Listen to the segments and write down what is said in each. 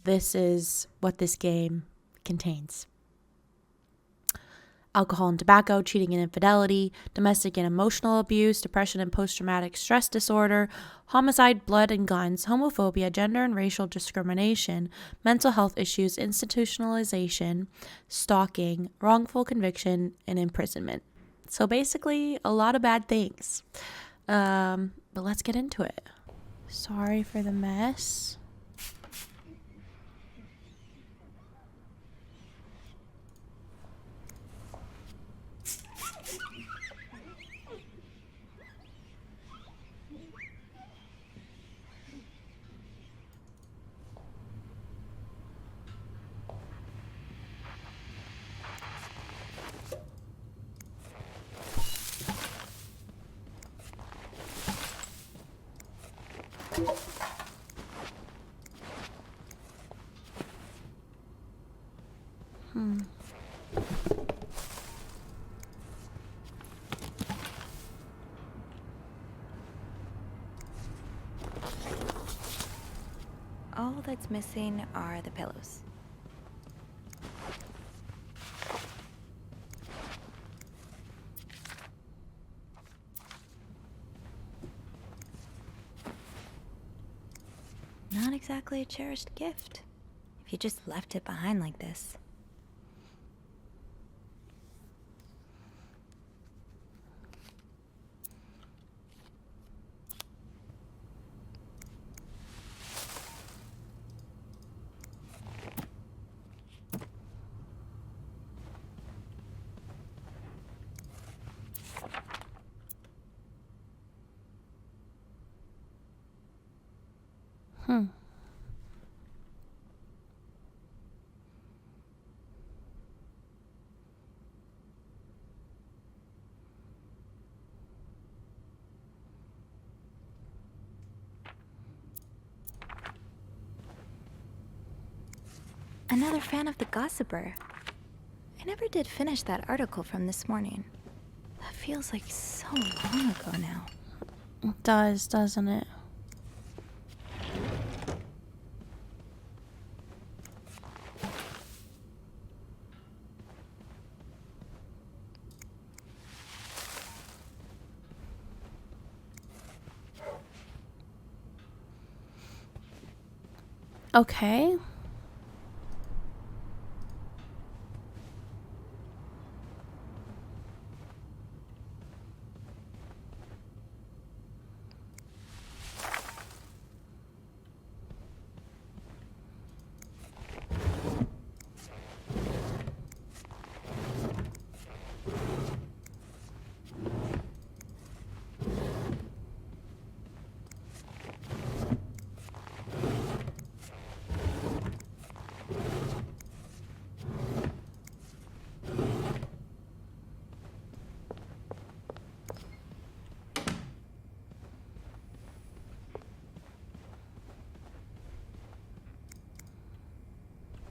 this is what this game contains. Alcohol and tobacco, cheating and infidelity, domestic and emotional abuse, depression and post-traumatic stress disorder, homicide, blood and guns, homophobia, gender and racial discrimination, mental health issues, institutionalization, stalking, wrongful conviction, and imprisonment. So basically, a lot of bad things. But let's get into it. Sorry for the mess. All that's missing are the pillows. Not exactly a cherished gift, if you just left it behind like this. Another fan of the Gossiper. I never did finish that article from this morning. That feels like so long ago now. It does, doesn't it? Okay.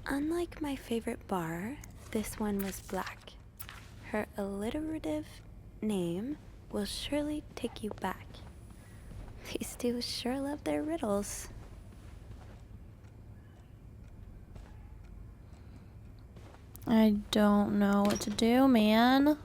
Unlike my favorite bar, this one was black. Her alliterative name will surely take you back. These two sure love their riddles. I don't know what to do, man.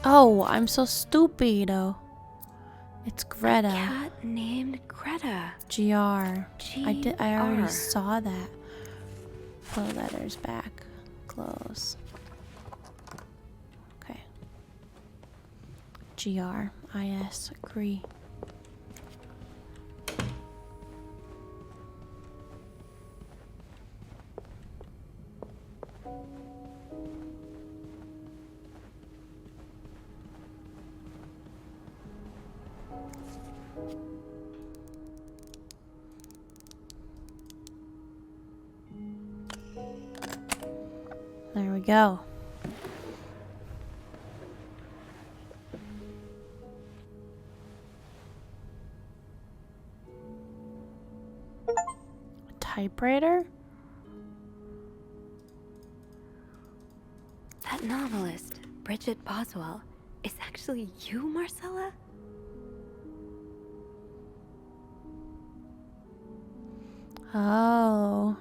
Oh, I'm so stupid. It's Greta. Cat named Greta. GR. I already GR. saw that. Pull letters back. Close. Okay. GR. IS. Agree. There we go. Typewriter? That novelist, Bridget Boswell, is actually you, Marcella? Oh.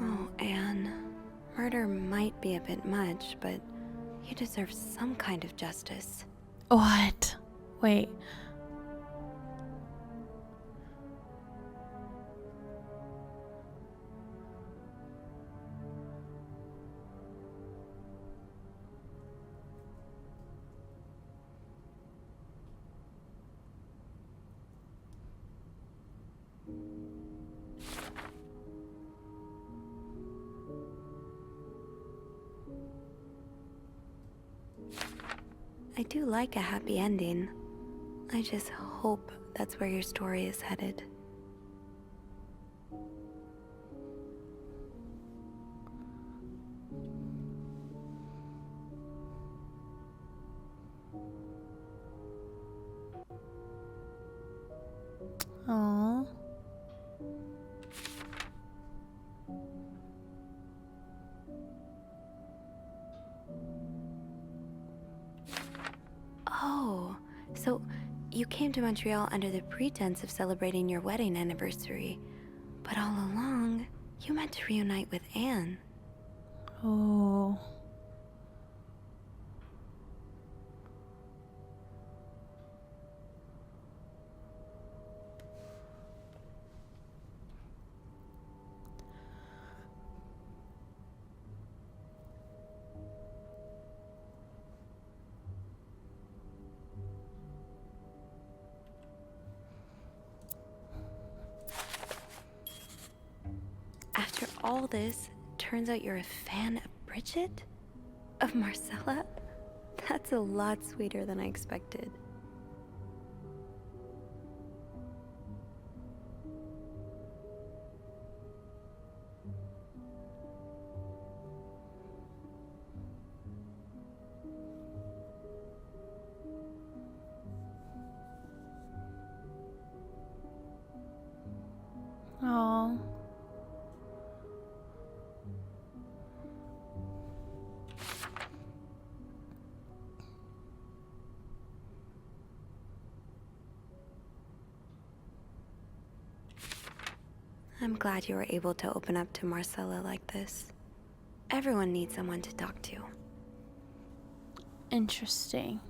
Oh, Anne. Murder might be a bit much, but you deserve some kind of justice. What? Wait. I do like a happy ending. I just hope that's where your story is headed. Oh. Oh, so you came to Montreal under the pretense of celebrating your wedding anniversary, but all along, you meant to reunite with Anne. Oh. After all this, turns out you're a fan of Bridget? Of Marcella? That's a lot sweeter than I expected. Oh. I'm glad you were able to open up to Marcella like this. Everyone needs someone to talk to. Interesting.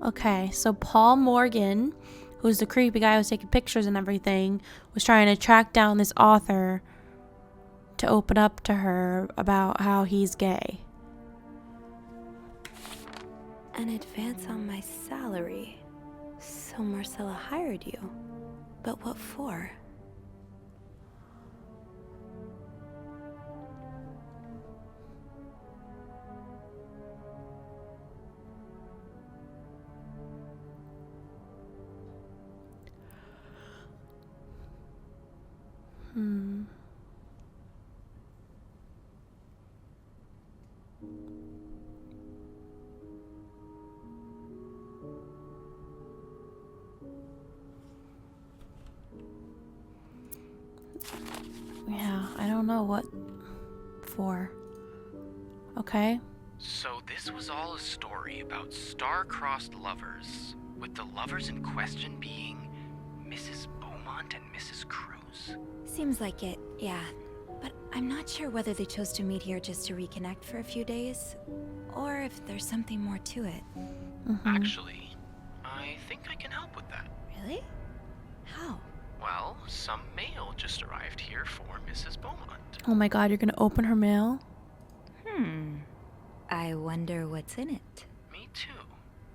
Okay, so Paul Morgan, who's the creepy guy who was taking pictures and everything, was trying to track down this author to open up to her about how he's gay. An advance on my salary. So Marcella hired you. But what for? Hmm. Yeah, I don't know what for. Okay. So this was all a story about star-crossed lovers, with the lovers in question being Mrs. Beaumont and Mrs. Cruz? Seems like it, yeah. But I'm not sure whether they chose to meet here just to reconnect for a few days, or if there's something more to it. Actually, I think I can help with that. Really? How? Well, some mail just arrived here for Mrs. Beaumont. Oh my god, you're gonna open her mail? I wonder what's in it. Me too.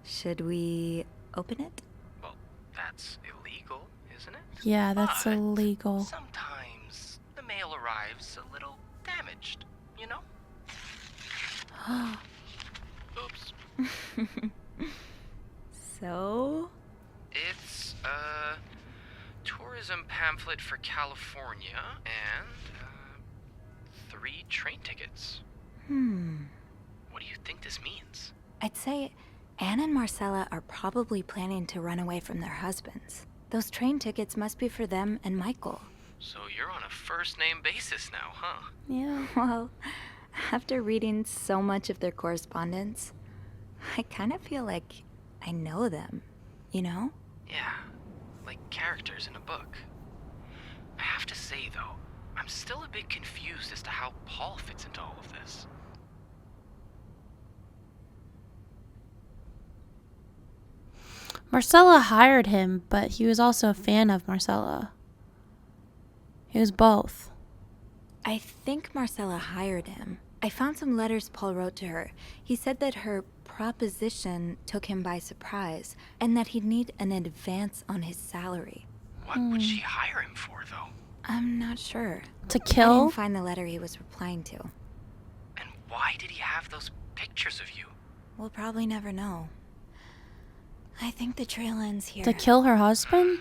Should we open it? Well, that's illegal, isn't it? Yeah, that's But illegal. sometimes the mail arrives a little damaged, you know? Oops. So? It's a tourism pamphlet for California and 3 train tickets. What do you think this means? I'd say Anne and Marcella are probably planning to run away from their husbands. Those train tickets must be for them and Michael. So you're on a first-name basis now, huh? Yeah. Well, after reading so much of their correspondence, I kind of feel like I know them, you know? Yeah, like characters in a book. I have to say, though, I'm still a bit confused as to how Paul fits into all of this. Marcella hired him, but he was also a fan of Marcella. He was both. I think Marcella hired him. I found some letters Paul wrote to her. He said that her proposition took him by surprise, and that he'd need an advance on his salary. What would she hire him for, though? I'm not sure. To I kill? didn't find the letter he was replying to. And why did he have those pictures of you? We'll probably never know. I think the trail ends here. To kill her husband?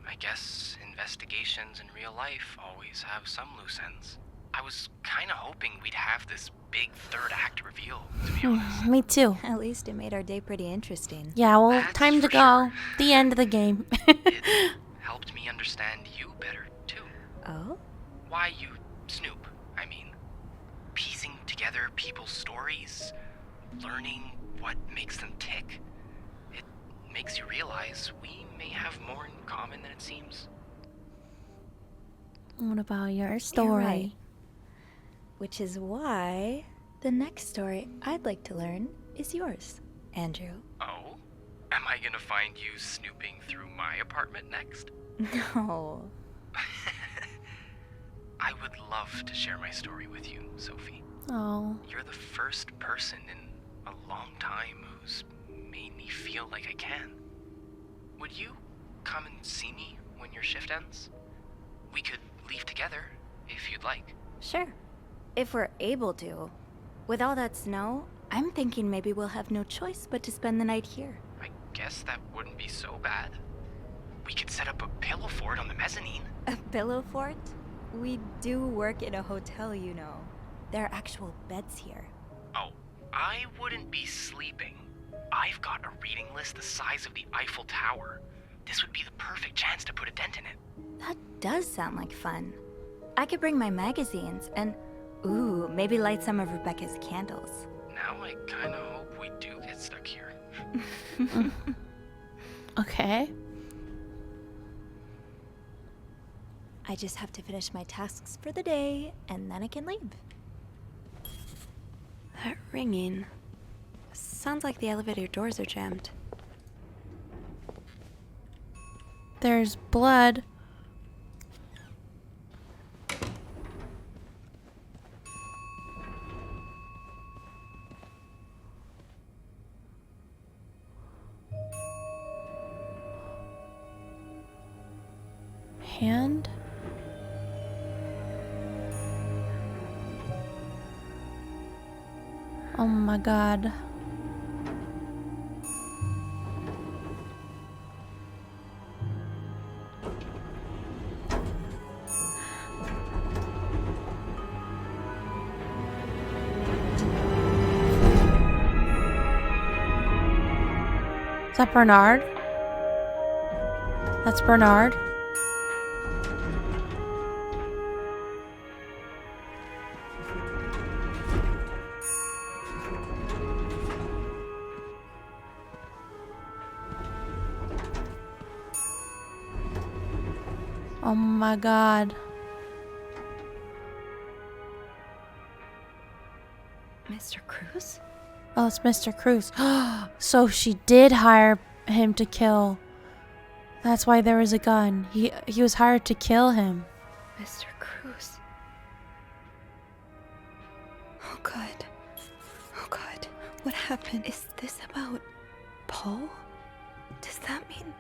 I guess investigations in real life always have some loose ends. I was kind of hoping we'd have this big third act reveal, to be honest. Me too. At least it made our day pretty interesting. Yeah, well, That's time to for go. sure. The end of the game. It helped me understand you better, too. Oh? Why you snoop, I mean. Piecing together people's stories, learning what makes them tick. It makes you realize we may have more in common than it seems. What about your story? right. Which is why the next story I'd like to learn is yours, Andrew. Oh? Am I gonna find you snooping through my apartment next? No. I would love to share my story with you, Sophie. Oh. You're the first person in a long time who's made me feel like I can. Would you come and see me when your shift ends? We could leave together, if you'd like. Sure. If we're able to. With all that snow, I'm thinking maybe we'll have no choice but to spend the night here. I guess that wouldn't be so bad. We could set up a pillow fort on the mezzanine. A pillow fort? We do work in a hotel, you know. There are actual beds here. Oh, I wouldn't be sleeping. I've got a reading list the size of the Eiffel Tower. This would be the perfect chance to put a dent in it. That does sound like fun. I could bring my magazines and, ooh, maybe light some of Rebecca's candles. Now I kinda hope we do get stuck here. Okay. I just have to finish my tasks for the day, and then I can leave. That ringing. Sounds like the elevator doors are jammed. There's blood. Hand? Oh my god. Is that Bernard? That's Bernard. Oh my god. Mr. Cruz? Oh, it's Mr. Cruz. So she did hire him to kill. That's why there was a gun. He was hired to kill him. Mr. Cruz. Oh god. Oh god. What happened? Is this about Paul? Does that mean...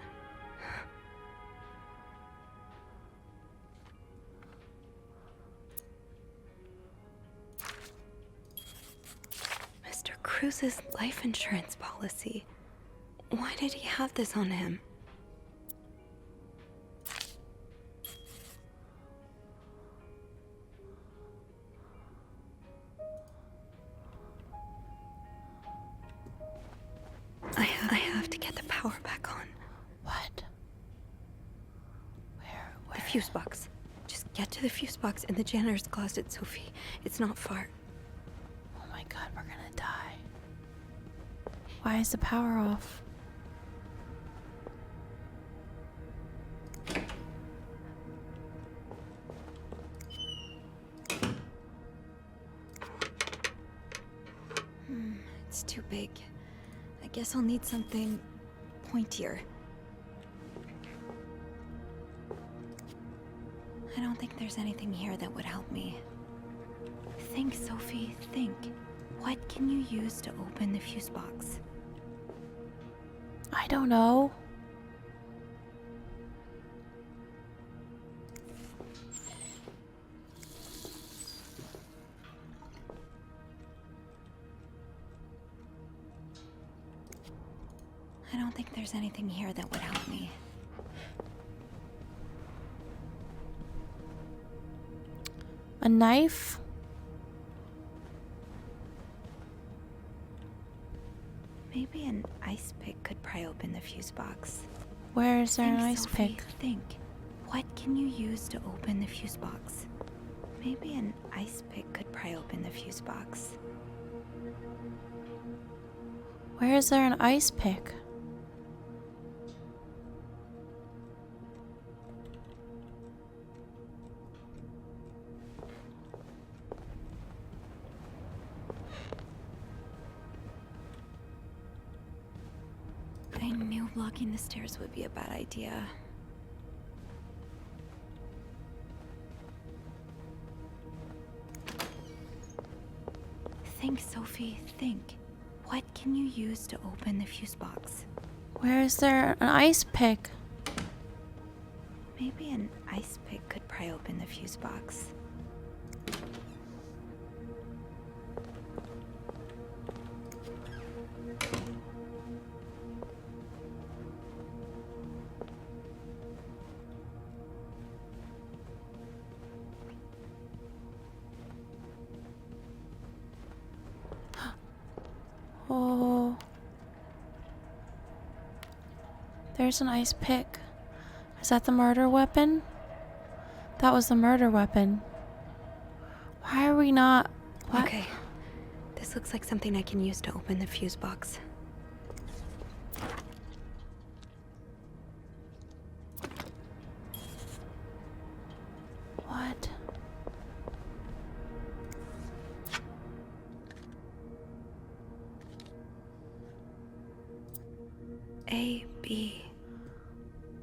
Mr. Cruz's life insurance policy. Why did he have this on him? I have to get the power back on. What? Where? The fuse box. Just get to the fuse box in the janitor's closet, Sophie. It's not far. Oh my god, we're gonna die. Why is the power off? It's too big. I guess I'll need something pointier. I don't think there's anything here that would help me. Think, Sophie, think. What can you use to open the fuse box? I don't know. I don't think there's anything here that would help me. A knife? Maybe an ice pick could pry open the fuse box. Where is there an Think, ice Sophie, pick? Think. What can you use to open the fuse box? Maybe an ice pick could pry open the fuse box. Where is there an ice pick? I knew blocking the stairs would be a bad idea. Think, Sophie, think. What can you use to open the fuse box? Where is there an ice pick? Maybe an ice pick could pry open the fuse box. Oh. There's an ice pick. Is that the murder weapon? That was the murder weapon. Why are we not... What? Okay. This looks like something I can use to open the fuse box. What? A, B,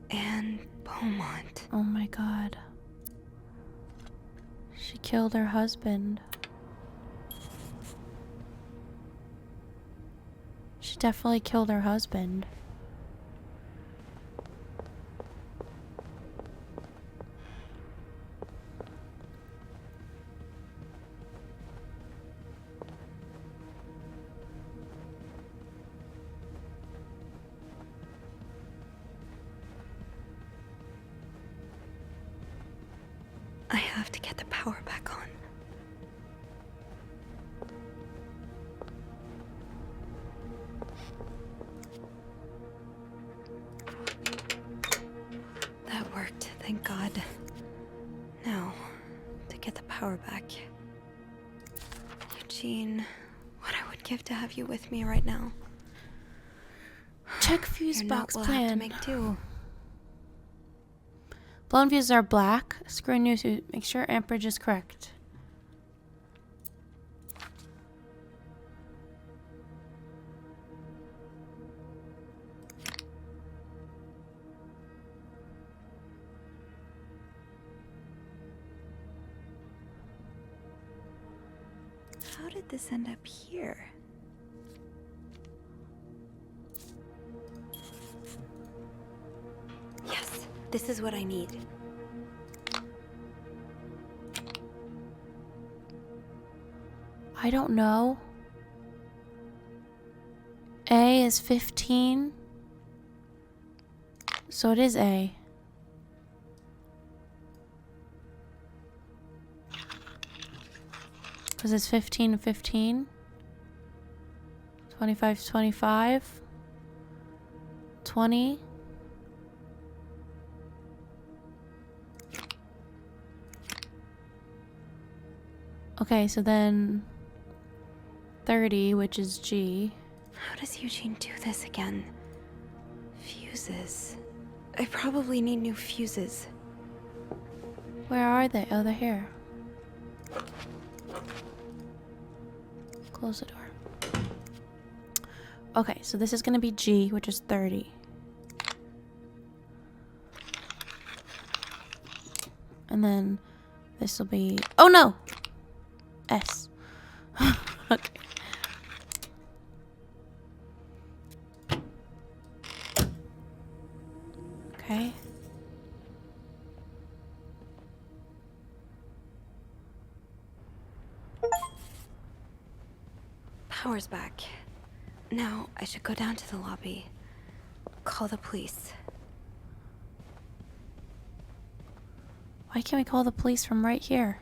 and Beaumont. Oh my god. She killed her husband. She definitely killed her husband. I have to get the power back on. Thank God. Now, to get the power back. Eugene, what I would give to have you with me right now. Check fuse Your box note will have to plan. make do. Blown fuses are black. Screw new fuse. Make sure amperage is correct. How did this end up here? Yes, this is what I need. I don't know. A is 15. So it is A. Because it's 15 and 15. 25, 25. 20. Okay, so then 30, which is G. How does Eugene do this again? Fuses. I probably need new fuses. Where are they? Oh, they're here. Close the door. Okay, so this is going to be G, which is 30. And then this will be... Oh, no! S. Okay. Okay. Power's back. Now, I should go down to the lobby. Call the police. Why can't we call the police from right here?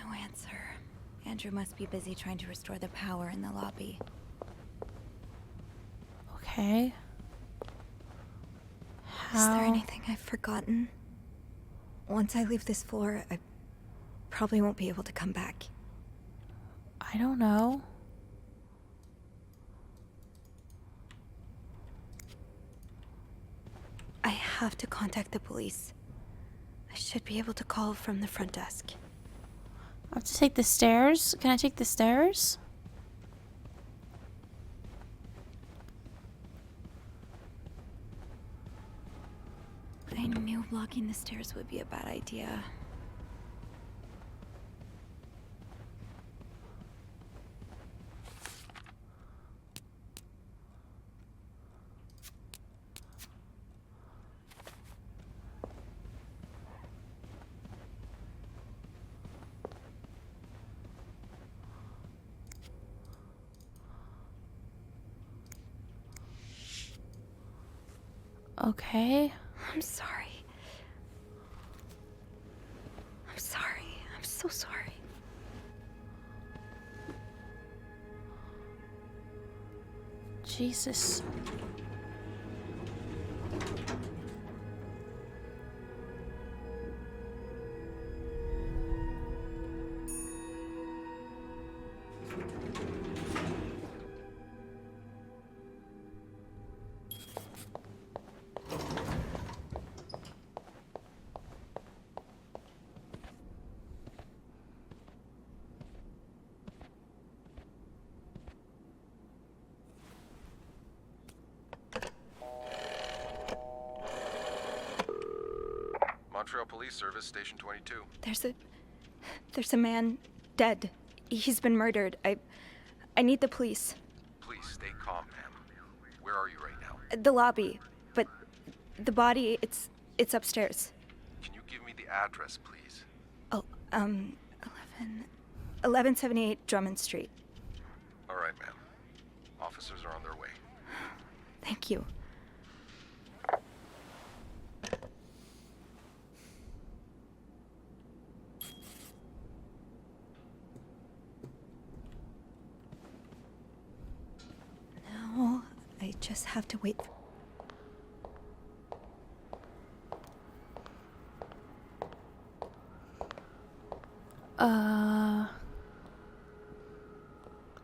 No answer. Andrew must be busy trying to restore the power in the lobby. Okay. Is there How? anything I've forgotten? Once I leave this floor, I probably won't be able to come back. I don't know. I have to contact the police. I should be able to call from the front desk. I have to take the stairs. Can I take the stairs? I knew blocking the stairs would be a bad idea. Okay. I'm sorry. I'm sorry. I'm so sorry. Jesus. Montreal Police Service, Station 22. There's a man dead. He's been murdered. I need the police. Please stay calm, ma'am. Where are you right now? The lobby, but the body, it's upstairs. Can you give me the address, please? 11... 1178 Drummond Street. All right, ma'am. Officers are on their way. Thank you. Now, I just have to wait.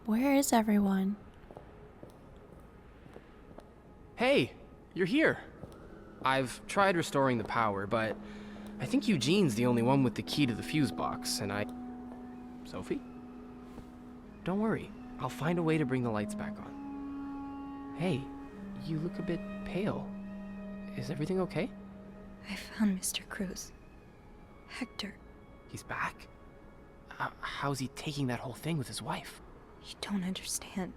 Where is everyone? Hey, you're here. I've tried restoring the power, but I think Eugene's the only one with the key to the fuse box, and Sophie? Don't worry, I'll find a way to bring the lights back on. Hey, you look a bit pale. Is everything okay? I found Mr. Cruz. Hector. He's back? How's he taking that whole thing with his wife? You don't understand.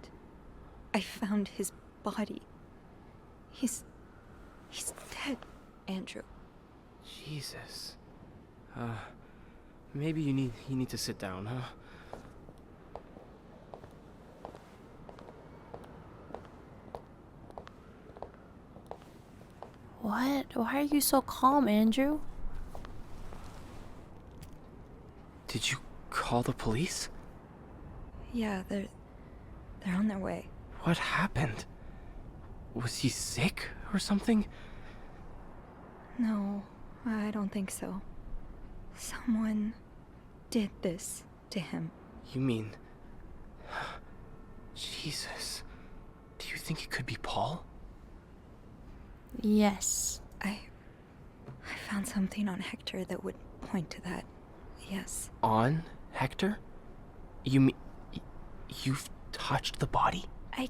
I found his body. He's dead, Andrew. Jesus. Maybe you need to sit down, huh? What? Why are you so calm, Andrew? Did you call the police? Yeah, they're on their way. What happened? Was he sick or something? No, I don't think so. Someone did this to him. You mean... Jesus. Do you think it could be Paul? Yes. I found something on Hector that would point to that. Yes. On Hector? You mean... You've touched the body? I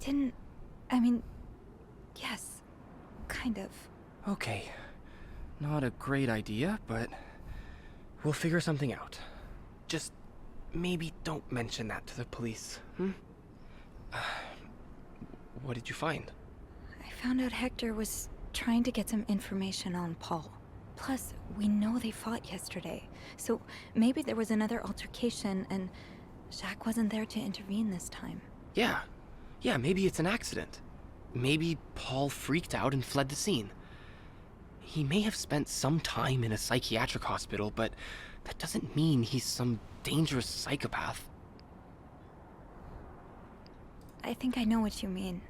mean, yes. Kind of. Okay. Not a great idea, but we'll figure something out. Just maybe don't mention that to the police, hmm? What did you find? I found out Hector was trying to get some information on Paul. Plus, we know they fought yesterday, so maybe there was another altercation and Jacques wasn't there to intervene this time. Yeah, maybe it's an accident. Maybe Paul freaked out and fled the scene. He may have spent some time in a psychiatric hospital, but that doesn't mean he's some dangerous psychopath. I think I know what you mean.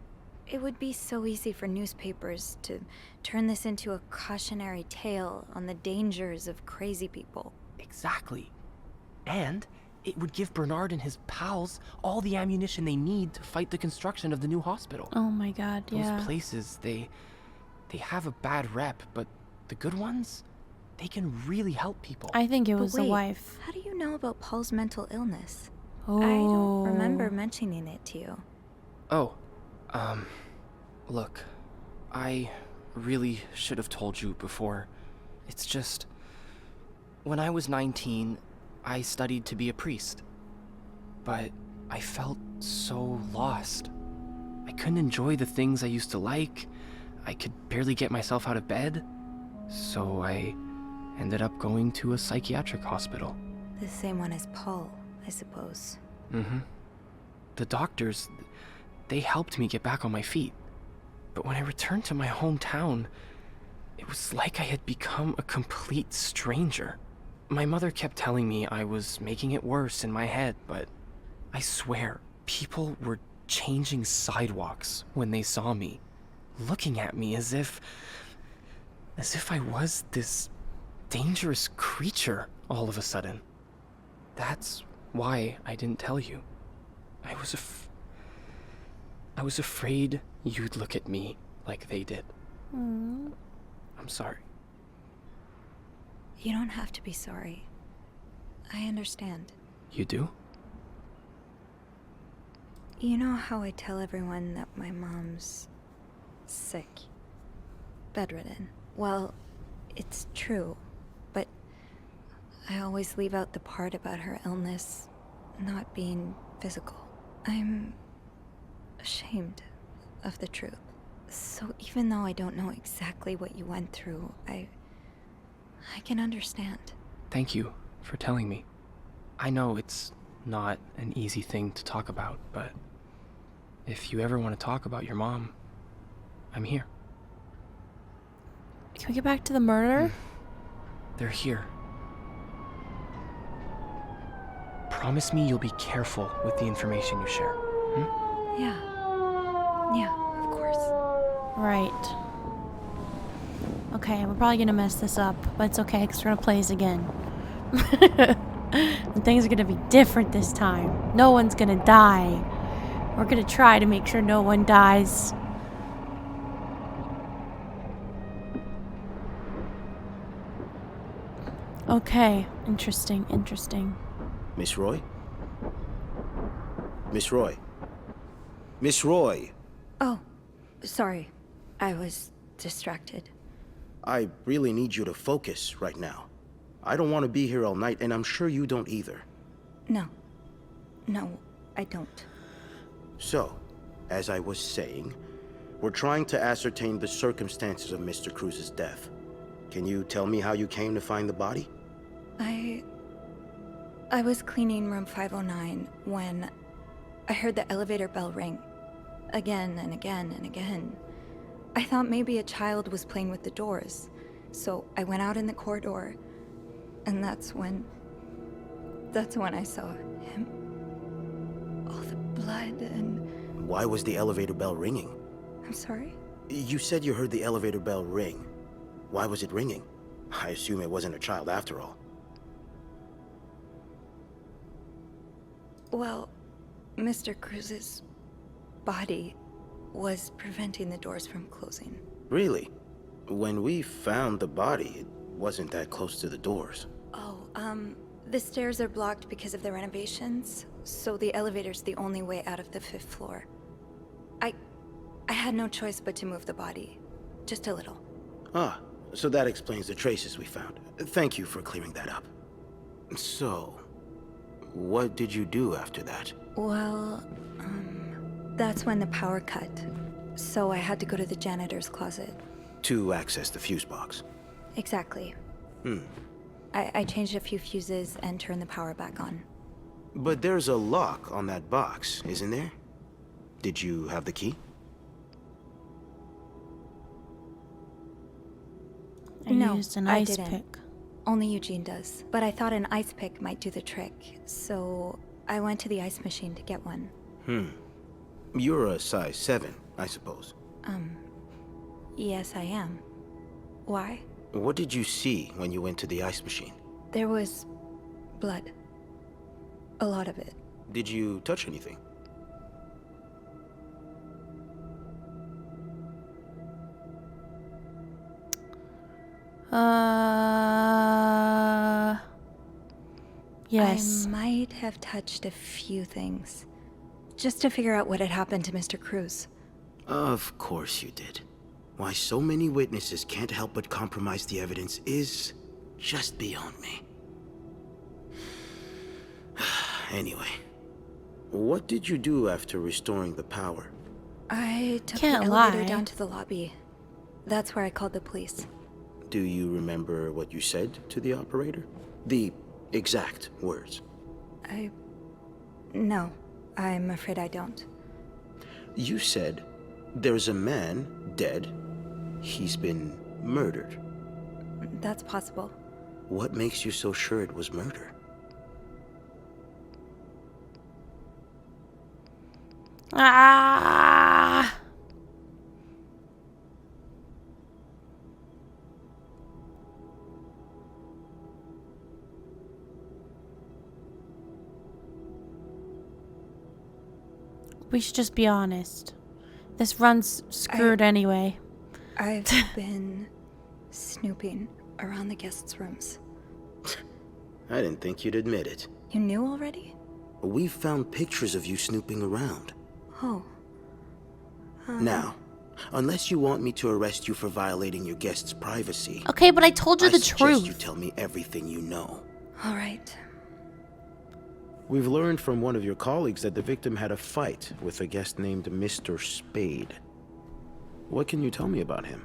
It would be so easy for newspapers to turn this into a cautionary tale on the dangers of crazy people. Exactly. And it would give Bernard and his pals all the ammunition they need to fight the construction of the new hospital. Oh my god, yeah. Those places, they have a bad rep, but the good ones, they can really help people. I think it was But the wait, wife. How do you know about Paul's mental illness? Oh. I don't remember mentioning it to you. Oh, look, I really should have told you before. It's just, when I was 19, I studied to be a priest. But I felt so lost. I couldn't enjoy the things I used to like. I could barely get myself out of bed. So I ended up going to a psychiatric hospital. The same one as Paul, I suppose. Mm-hmm. The doctors, they helped me get back on my feet. But when I returned to my hometown, it was like I had become a complete stranger. My mother kept telling me I was making it worse in my head, but I swear, people were changing sidewalks when they saw me, looking at me as if I was this dangerous creature all of a sudden. That's why I didn't tell you. I was afraid you'd look at me like they did. Mm. I'm sorry. You don't have to be sorry. I understand. You do? You know how I tell everyone that my mom's sick, bedridden? Well, it's true, but I always leave out the part about her illness not being physical. I'm ashamed of the truth. So even though I don't know exactly what you went through, I can understand. Thank you for telling me. I know it's not an easy thing to talk about, but if you ever want to talk about your mom, I'm here. Can we get back to the murder? They're here. Promise me you'll be careful with the information you share. Yeah. Yeah, of course. Right. Okay, we're probably gonna mess this up, but it's okay because we're gonna play this again. And things are gonna be different this time. No one's gonna die. We're gonna try to make sure no one dies. Okay, interesting, interesting. Miss Roy? Miss Roy? Miss Roy! Oh, sorry. I was distracted. I really need you to focus right now. I don't want to be here all night, and I'm sure you don't either. No. No, I don't. So, as I was saying, we're trying to ascertain the circumstances of Mr. Cruz's death. Can you tell me how you came to find the body? I was cleaning room 509 when I heard the elevator bell ring. Again and again and again. I thought maybe a child was playing with the doors, so I went out in the corridor, and that's when I saw him. All the blood and... Why was the elevator bell ringing? I'm sorry? You said you heard the elevator bell ring. Why was it ringing? I assume it wasn't a child after all. Well, Mr. Cruz's body was preventing the doors from closing. Really? When we found the body, it wasn't that close to the doors. Oh, the stairs are blocked because of the renovations, so the elevator's the only way out of the 5th floor. I had no choice but to move the body. Just a little. Ah, so that explains the traces we found. Thank you for clearing that up. So, what did you do after that? Well, that's when the power cut. So I had to go to the janitor's closet. To access the fuse box. Exactly. I changed a few fuses and turned the power back on. But there's a lock on that box, isn't there? Did you have the key? I used an ice didn't. pick. Only Eugene does. But I thought an ice pick might do the trick, so I went to the ice machine to get one. You're a size 7, I suppose. Yes, I am. Why? What did you see when you went to the ice machine? There was blood. A lot of it. Did you touch anything? Yes. I might have touched a few things. Just to figure out what had happened to Mr. Cruz. Of course you did. Why so many witnesses can't help but compromise the evidence is just beyond me. Anyway, what did you do after restoring the power? I took Can't the elevator lie. down to the lobby. That's where I called the police. Do you remember what you said to the operator? The exact words. No, I'm afraid I don't. You said, there's a man dead. He's been murdered. That's possible. What makes you so sure it was murder? Ah! We should just be honest. This run's screwed anyway. I've been snooping around the guests' rooms. I didn't think you'd admit it. You knew already? We found pictures of you snooping around. Oh. Now, unless you want me to arrest you for violating your guest's privacy, Okay, but I told you I the suggest truth. you tell me everything you know. All right. We've learned from one of your colleagues that the victim had a fight with a guest named Mr. Spade. What can you tell me about him?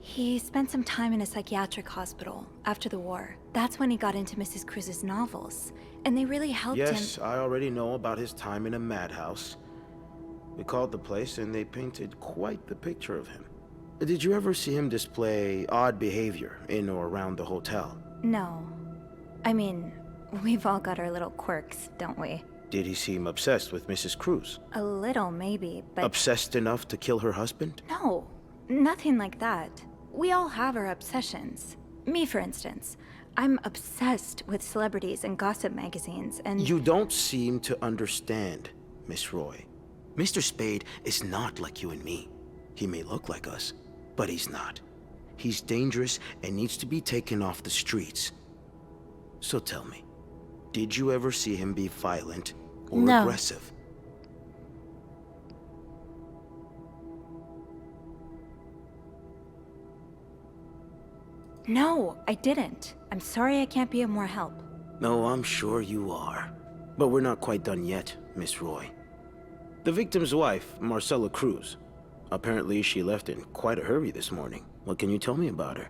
He spent some time in a psychiatric hospital after the war. That's when he got into Mrs. Cruz's novels, and they really helped him. Yes, I already know about his time in a madhouse. We called the place and they painted quite the picture of him. Did you ever see him display odd behavior in or around the hotel? No. I mean, we've all got our little quirks, don't we? Did he seem obsessed with Mrs. Cruz? A little, maybe, but Obsessed enough to kill her husband? no, nothing like that. We all have our obsessions. Me, for instance. I'm obsessed with celebrities and gossip magazines, and You don't seem to understand, Miss Roy. Mr. Spade is not like you and me. He may look like us, but he's not. He's dangerous and needs to be taken off the streets. So tell me, did you ever see him be violent or No. aggressive? no, I didn't. I'm sorry I can't be of more help. No, I'm sure you are. But we're not quite done yet, Miss Roy. The victim's wife, Marcella Cruz. Apparently she left in quite a hurry this morning. What can you tell me about her?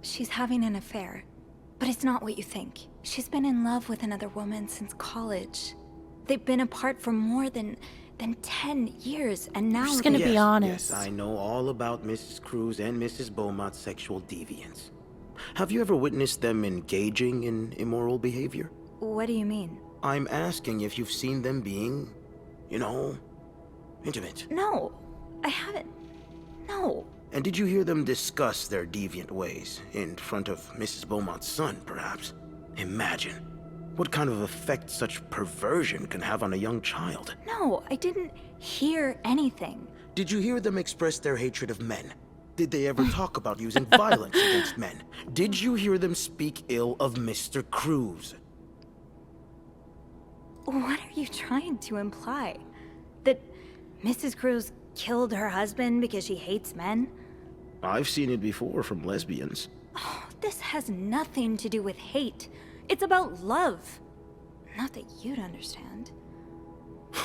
She's having an affair, but it's not what you think. She's been in love with another woman since college. They've been apart for more than 10 years, and now just gonna they- be Yes, honest. Yes, I know all about Mrs. Cruz and Mrs. Beaumont's sexual deviance. Have you ever witnessed them engaging in immoral behavior? What do you mean? I'm asking if you've seen them being, intimate. No, I haven't. No. And did you hear them discuss their deviant ways in front of Mrs. Beaumont's son, perhaps? Imagine what kind of effect such perversion can have on a young child. No, I didn't hear anything. Did you hear them express their hatred of men? Did they ever talk about using violence against men? Did you hear them speak ill of Mr. Cruz? What are you trying to imply? That Mrs. Cruz killed her husband because she hates men? I've seen it before from lesbians. This has nothing to do with hate. It's about love. Not that you'd understand.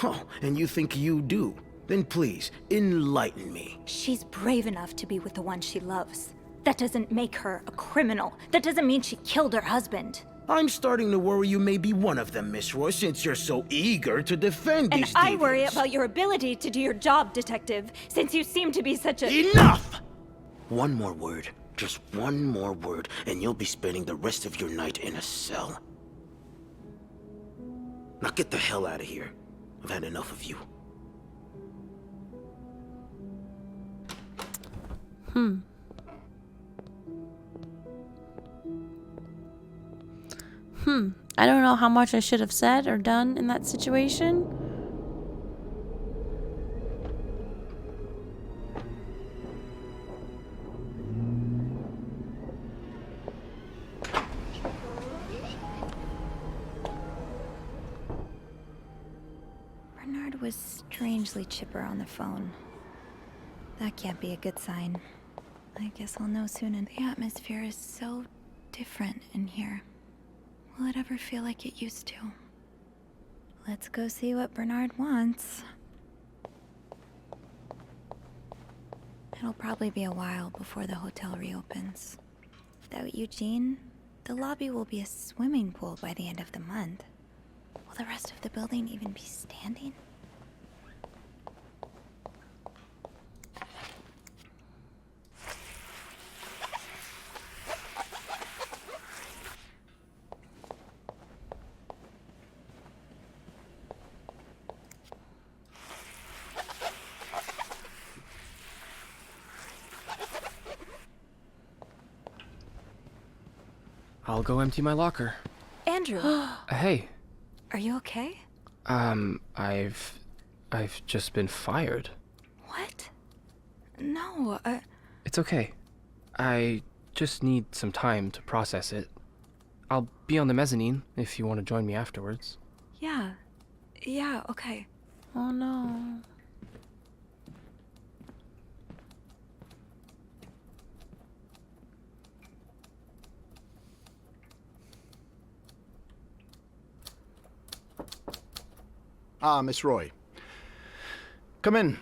Oh, and you think you do? Then please, enlighten me. She's brave enough to be with the one she loves. That doesn't make her a criminal. That doesn't mean she killed her husband. I'm starting to worry you may be one of them, Miss Roy, since you're so eager to defend And these I worry deviants. about your ability to do your job, detective, since you seem to be such a— Enough! One more word, just one more word, and you'll be spending the rest of your night in a cell. Now get the hell out of here. I've had enough of you. I don't know how much I should have said or done in that situation. Bernard was strangely chipper on the phone. That can't be a good sign. I guess I'll know soon, and the atmosphere is so different in here. Will it ever feel like it used to? Let's go see what Bernard wants. It'll probably be a while before the hotel reopens. Without Eugene, the lobby will be a swimming pool by the end of the month. Will the rest of the building even be standing? I'll go empty my locker. Andrew, Hey, are you okay? I've just been fired. What? No, It's okay. I just need some time to process it. I'll be on the mezzanine if you want to join me afterwards. yeah, okay. Oh no. Miss Roy. Come in.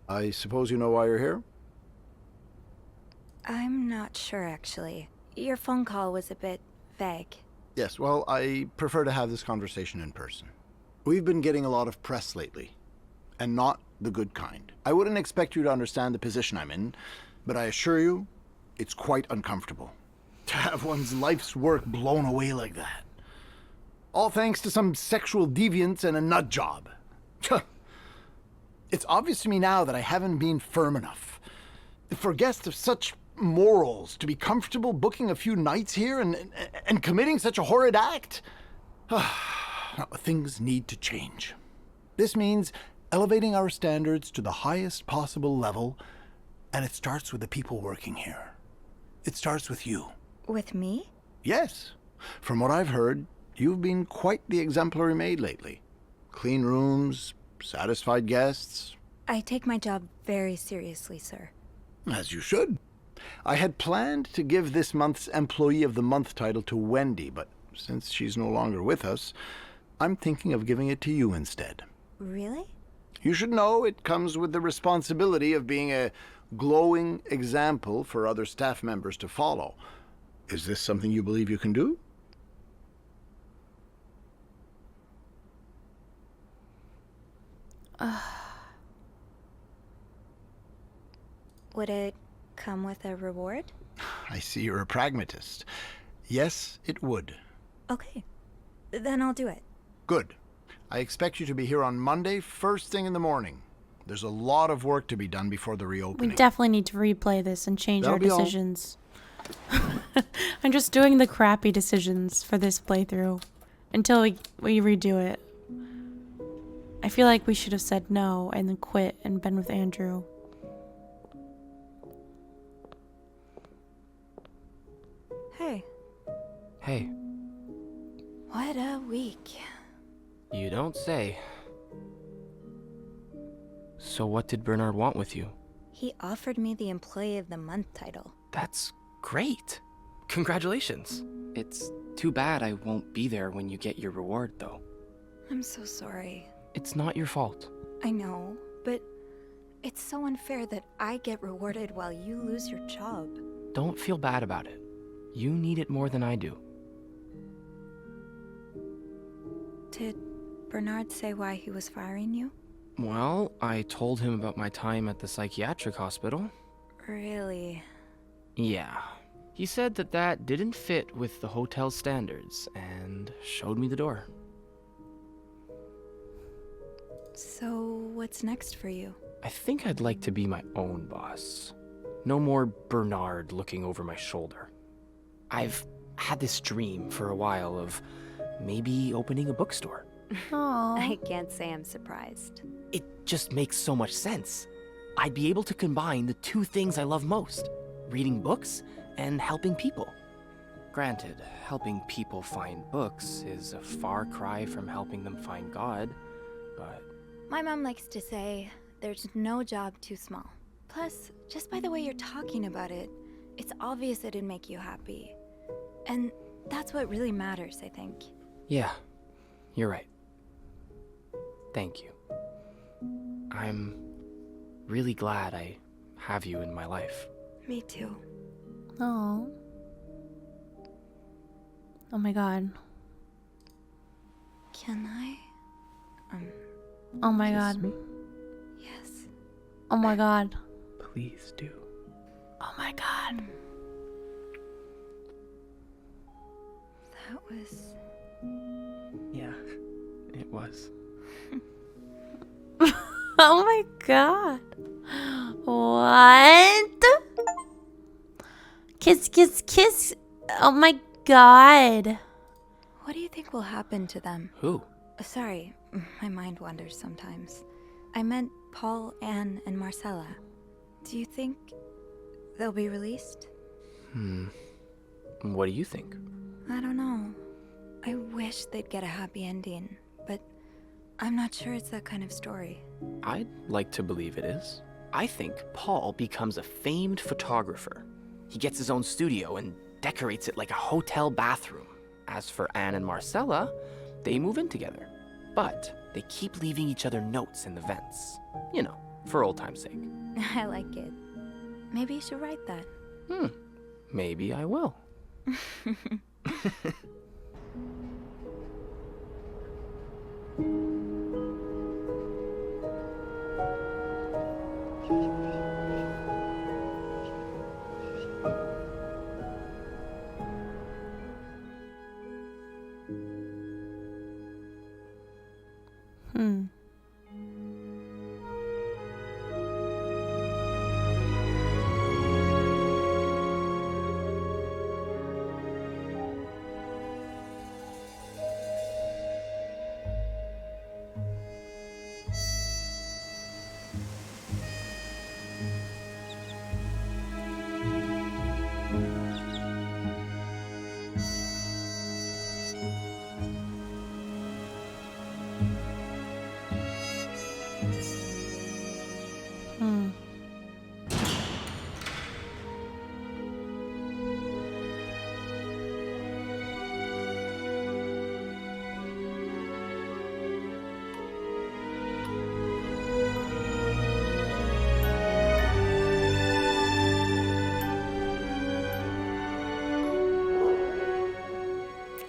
I suppose you know why you're here? I'm not sure, actually. Your phone call was a bit vague. Yes, well, I prefer to have this conversation in person. We've been getting a lot of press lately, and not the good kind. I wouldn't expect you to understand the position I'm in, but I assure you, it's quite uncomfortable. To have one's life's work blown away like that. All thanks to some sexual deviance and a nut job. It's obvious to me now that I haven't been firm enough. For guests of such morals to be comfortable booking a few nights here and committing such a horrid act? Things need to change. This means elevating our standards to the highest possible level, and it starts with the people working here. It starts with you. With me? Yes. From what I've heard, you've been quite the exemplary maid lately. Clean rooms, satisfied guests. I take my job very seriously, sir. As you should. I had planned to give this month's Employee of the Month title to Wendy, but since she's no longer with us, I'm thinking of giving it to you instead. Really? You should know it comes with the responsibility of being a glowing example for other staff members to follow. Is this something you believe you can do? Would it come with a reward? I see you're a pragmatist. Yes, it would. Okay. Then I'll do it. Good. I expect you to be here on Monday, first thing in the morning. There's a lot of work to be done before the We reopening. definitely need to replay this and change That'll our be all. decisions. I'm just doing the crappy decisions for this playthrough until we redo it. I feel like we should have said no and then quit and been with Andrew. Hey, Hey, what a week. you don't say. So what did Bernard want with you? He offered me the Employee of the Month title. That's great. Congratulations. It's too bad I won't be there when you get your reward, though. I'm so sorry. It's not your fault. I know, but it's so unfair that I get rewarded while you lose your job. Don't feel bad about it. You need it more than I do. Did Bernard say why he was firing you? Well, I told him about my time at the psychiatric hospital. Really? Yeah. He said that didn't fit with the hotel's standards and showed me the door. So, what's next for you? I think I'd like to be my own boss. No more Bernard looking over my shoulder. I've had this dream for a while of maybe opening a bookstore. Aww. I can't say I'm surprised. It just makes so much sense. I'd be able to combine the two things I love most, reading books and helping people. Granted, helping people find books is a far cry from helping them find God, but My mom likes to say, there's no job too small. Plus, just by the way you're talking about it, it's obvious it'd make you happy. And that's what really matters, I think. yeah, you're right. Thank you. I'm really glad I have you in my life. Me too. Oh. Oh my god. Can I? Oh my Kiss god. me? Yes. Oh my god. Please do. Oh my god. That was... Yeah, it was. Oh my god. What? Kiss, kiss, kiss. Oh my god. What do you think will happen to them? Who? Sorry, my mind wanders sometimes. I meant Paul, Anne, and Marcella. Do you think they'll be released? What do you think? I don't know. I wish they'd get a happy ending, but I'm not sure it's that kind of story. I'd like to believe it is. I think Paul becomes a famed photographer. He gets his own studio and decorates it like a hotel bathroom. As for Anne and Marcella, they move in together. But they keep leaving each other notes in the vents. You know, for old time's sake. I like it. Maybe you should write that. Maybe I will.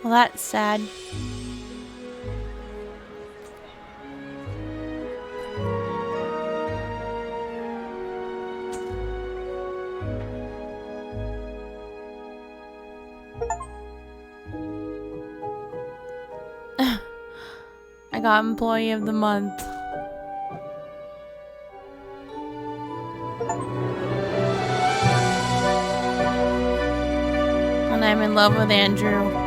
Well, that's sad. I got Employee of the Month. And I'm in love with Andrew.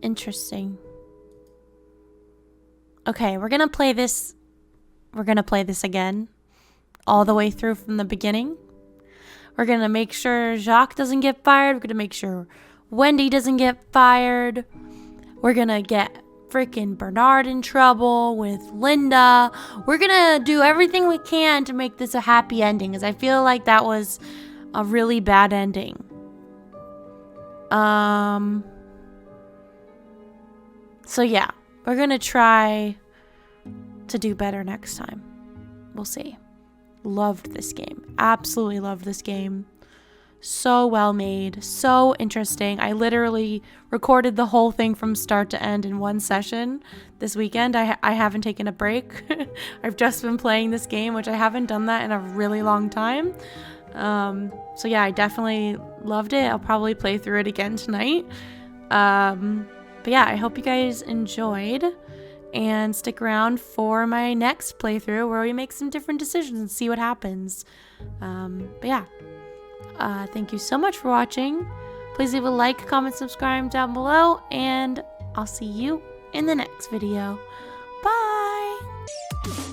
Interesting. Okay, we're gonna play this. We're gonna play this again, all the way through from the beginning. We're gonna make sure Jacques doesn't get fired. We're gonna make sure Wendy doesn't get fired. We're gonna get freaking Bernard in trouble with Linda. We're gonna do everything we can to make this a happy ending, because I feel like that was a really bad ending. So yeah, we're gonna try to do better next time. We'll see. Loved this game. Absolutely loved this game. So well made. So interesting. I literally recorded the whole thing from start to end in one session this weekend. I haven't taken a break. I've just been playing this game, which I haven't done that in a really long time. So yeah, I definitely loved it. I'll probably play through it again tonight. But yeah, I hope you guys enjoyed, and stick around for my next playthrough where we make some different decisions and see what happens. But yeah, thank you so much for watching. Please leave a like, comment, subscribe down below, and I'll see you in the next video. Bye!